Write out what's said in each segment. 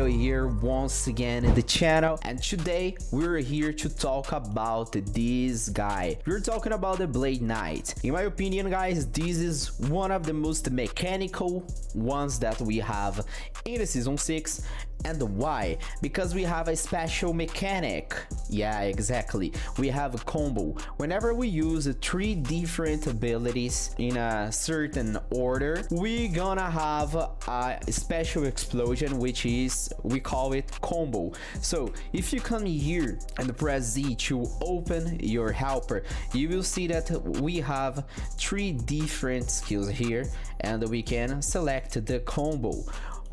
Kyle here once again in the channel, and today we're here to talk about this guy. We're talking about the Blade Knight. In my opinion, guys, this is one of the most mechanical ones that we have in the season 6. And why? Because we have a special mechanic. Yeah, exactly. We have a combo. Whenever we use 3 different abilities in a certain order, we're gonna have a special explosion, which is, we call it combo. So if you come here and press Z to open your helper, you will see that we have 3 different skills here, and we can select the combo.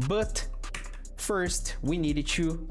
But first, we needed to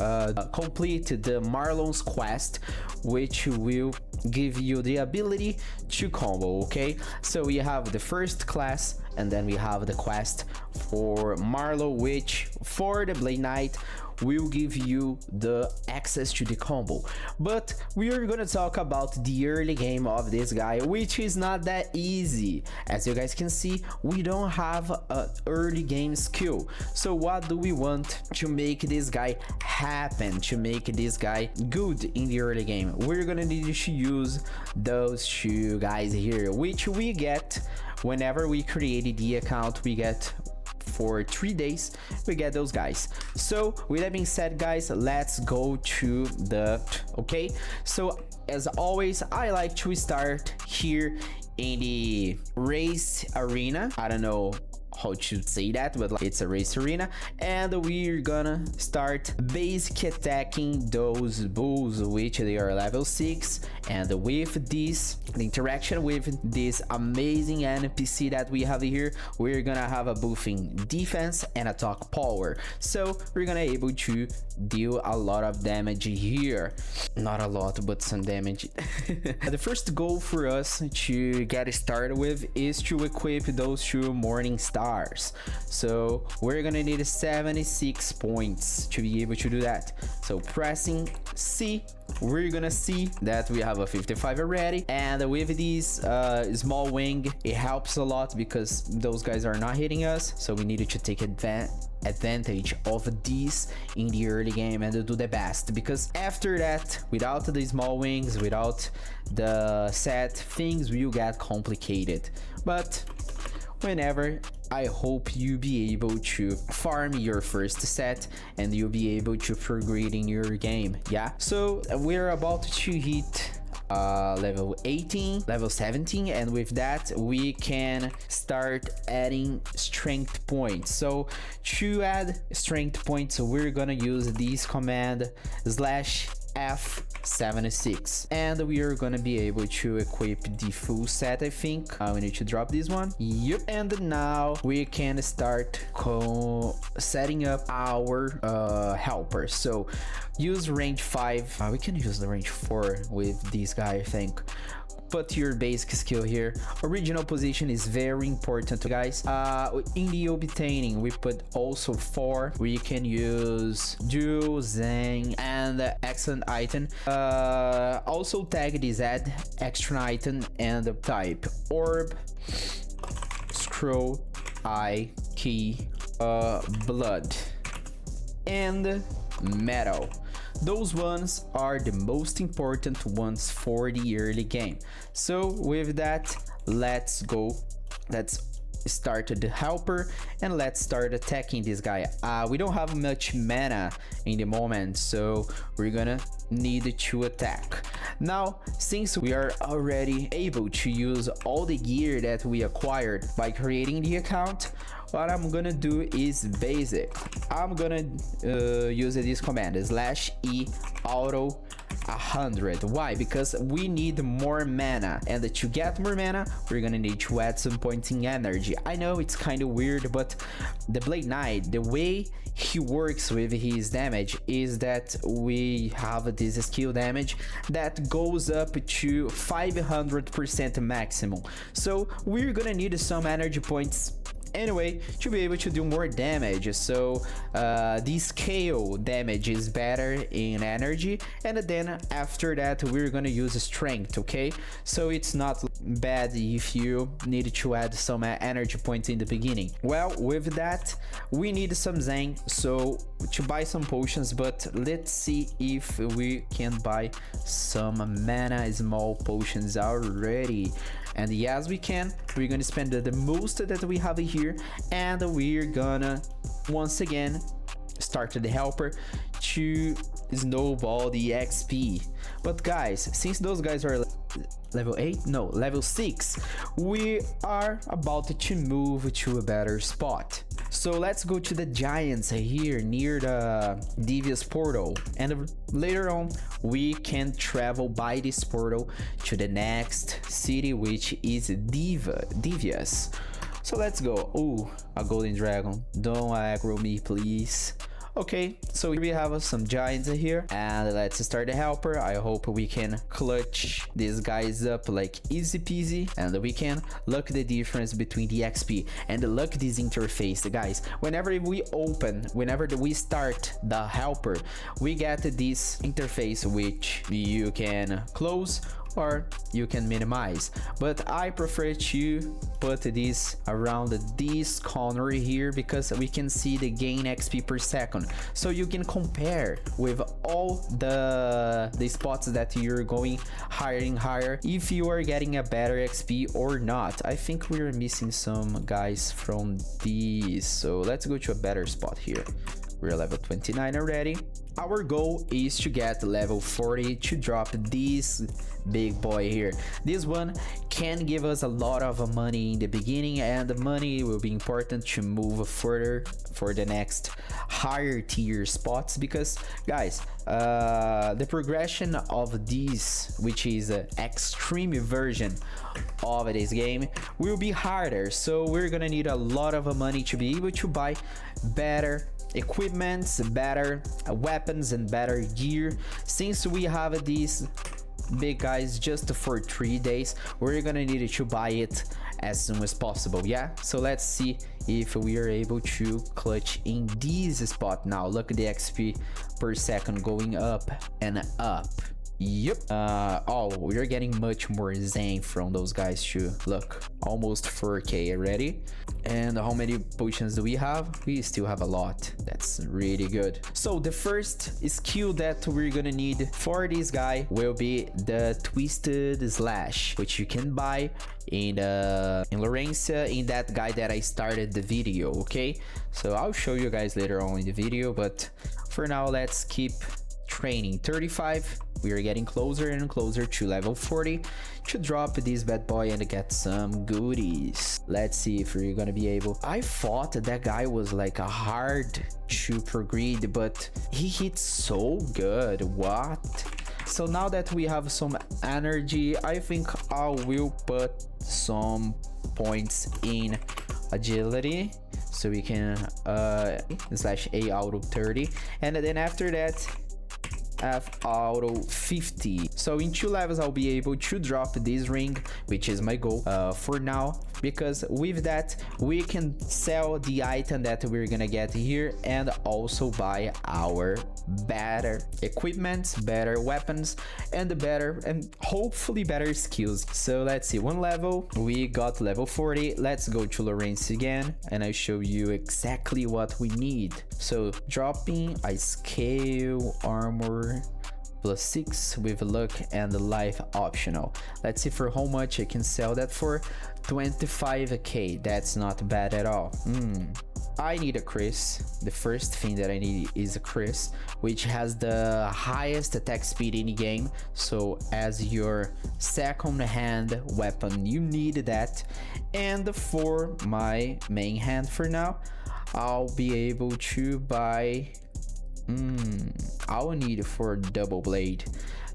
complete the Marlon's quest, which will give you the ability to combo, okay? So we have the first class, and then we have the quest for Marlo, which for the Blade Knight will give you the access to the combo. But we are gonna talk about the early game of this guy, which is not that easy. As you guys can see, we don't have an early game skill. So what do we want to make this guy happen, to make this guy good in the early game? We're gonna need to use those 2 guys here, which we get whenever we created the account. We get for 3 days, we get those guys. So with that being said, guys, let's go to the okay. So as always, I like to start here in the race arena. I don't know how to say that, but like, it's a race arena, and we're gonna start basic attacking those bulls, which they are level 6. And with this, the interaction with this amazing NPC that we have here, we're gonna have a buffing defense and attack power, so we're gonna able to deal a lot of damage here. Not a lot, but some damage. The first goal for us to get started with is to equip those 2 morning stars. So we're gonna need 76 points to be able to do that. So pressing C, we're gonna see that we have a 55 already, and with this small wing, it helps a lot because those guys are not hitting us, so we needed to take advantage of this in the early game and do the best, because after that, without the small wings, without the set, things will get complicated. But whenever, I hope you'll be able to farm your first set and you'll be able to progress in your game. Yeah, so we're about to hit level 18, level 17, and with that we can start adding strength points. So to add strength points, we're gonna use this command /F76, and we are gonna be able to equip the full set. I think we need to drop this one. Yep. And now we can start setting up our helpers. So use range 5. We can use the range 4 with this guy, I think. Put your basic skill here. Original position is very important, guys. In the obtaining, we put also 4. We can use dual, zang, and excellent item. Also tag this add extra item and the type orb, scroll, eye, key, blood, and metal. Those ones are the most important ones for the early game. So with that, let's go. Let's start the helper and let's start attacking this guy. We don't have much mana in the moment, so we're gonna need to attack. Now, since we are already able to use all the gear that we acquired by creating the account, what I'm gonna do is basic. I'm gonna use this command /E auto 100. Why? Because we need more mana, and to get more mana, we're gonna need to add some points in energy. I know it's kind of weird, but the Blade Knight, the way he works with his damage is that we have this skill damage that goes up to 500% maximum. So we're gonna need some energy points anyway to be able to do more damage. So the scale damage is better in energy, and then after that we're gonna use strength. Okay, so it's not bad if you need to add some energy points in the beginning. Well, with that, we need some Zen, so to buy some potions, but let's see if we can buy some mana small potions already. And yes, we can. We're gonna spend the most that we have here, and we're gonna once again start the helper to snowball the XP. But guys, since those guys are level 8, no, level 6, we are about to move to a better spot. So let's go to the giants here near the devious portal, and later on we can travel by this portal to the next city, which is devious. So let's go. Oh, a golden dragon, don't aggro me please. Okay, so here we have some giants here, and let's start the helper. I hope we can clutch these guys up like easy peasy, and we can look the difference between the XP and look this interface, guys. Whenever we start the helper, we get this interface which you can close or you can minimize, but I prefer to put this around this corner here because we can see the gain XP per second, so you can compare with all the spots that you're going higher and higher if you are getting a better XP or not. I think we're missing some guys from these, so let's go to a better spot here. We're level 29 already. Our goal is to get level 40 to drop this big boy here. This one can give us a lot of money in the beginning, and the money will be important to move further for the next higher tier spots, because guys, the progression of this, which is an extreme version of this game, will be harder, so we're gonna need a lot of money to be able to buy better equipments, better weapons and better gear. Since we have these big guys just for 3 days, we're gonna need to buy it as soon as possible. Yeah, so let's see if we are able to clutch in this spot now. Look at the XP per second going up and up. Yep. Oh, we're getting much more Zen from those guys too. Look, almost 4k already. And how many potions do we have? We still have a lot. That's really good. So the first skill that we're gonna need for this guy will be the twisted slash, which you can buy in Florencia, in that guy that I started the video. Okay, so I'll show you guys later on in the video, but for now let's keep training. 35, we are getting closer and closer to level 40 to drop this bad boy and get some goodies. Let's see if we're gonna be able. I thought that guy was like a hard to progress, but he hits so good. What? So now that we have some energy, I think I will put some points in agility, so we can slash A auto 30, and then after that F auto 50. So in 2 levels I'll be able to drop this ring, which is my goal for now, because with that we can sell the item that we're gonna get here and also buy our better equipment, better weapons, and better and hopefully better skills. So let's see, 1 level, we got level 40. Let's go to Lawrence again and I show you exactly what we need. So dropping a scale armor +6 with luck and life optional. Let's see for how much I can sell that for. 25k. That's not bad at all. I need a Chris. The first thing that I need is a Chris, which has the highest attack speed in the game. So as your second hand weapon, you need that. And for my main hand for now, I'll be able to buy I'll need for double blade.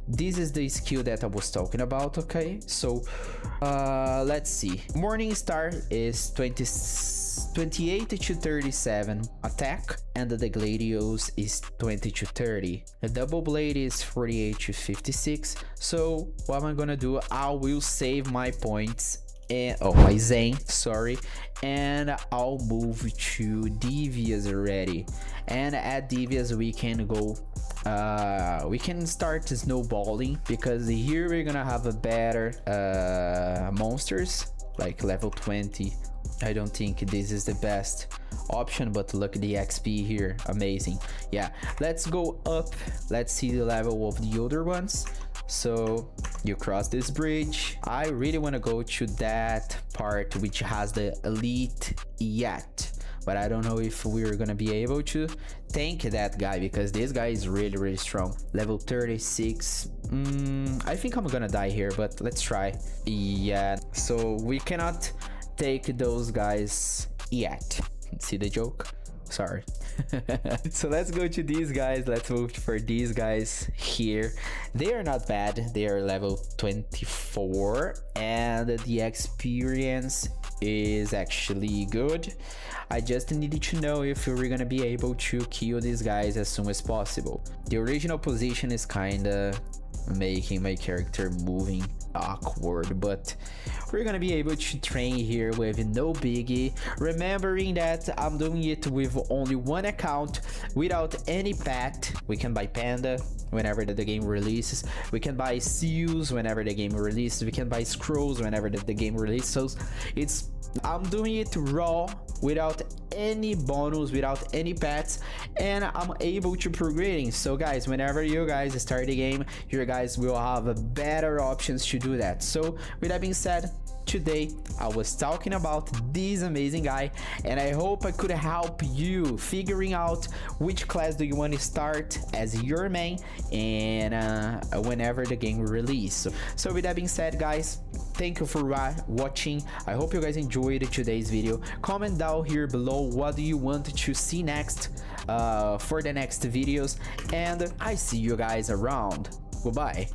This is the skill that I was talking about. Okay, so let's see. Morning Star is 28 to 37 attack, and the Gladios is 20 to 30. The double blade is 48 to 56. So what am I gonna do? I will save my points and my Zen, sorry, and I'll move to devious already. And at devious we can go we can start snowballing, because here we're gonna have a better monsters like level 20. I don't think this is the best option, but look at the XP here, amazing. Yeah, let's go up, let's see the level of the other ones. So you cross this bridge. I really want to go to that part which has the elite yet, but I don't know if we're gonna be able to tank that guy, because this guy is really strong. Level 36. I think I'm gonna die here, but let's try. Yeah, so we cannot take those guys yet. See the joke? Sorry. So let's go to these guys. Let's move for these guys here. They are not bad. They are level 24 and the experience is actually good. I just needed to know if we're gonna be able to kill these guys as soon as possible. The original position is kinda making my character moving awkward, but we're gonna be able to train here with no biggie, remembering that I'm doing it with only one account without any pet. We can buy panda whenever the game releases, we can buy seals whenever the game releases, we can buy scrolls whenever the game releases. So I'm doing it raw, without any bonus, without any pets, and I'm able to progressing. So guys, whenever you guys start the game, you guys will have better options to do that. So with that being said, today I was talking about this amazing guy, and I hope I could help you figuring out which class do you want to start as your main and whenever the game release. So with that being said, guys, thank you for watching. I hope you guys enjoyed today's video. Comment down here below what do you want to see next for the next videos, and I see you guys around. Goodbye.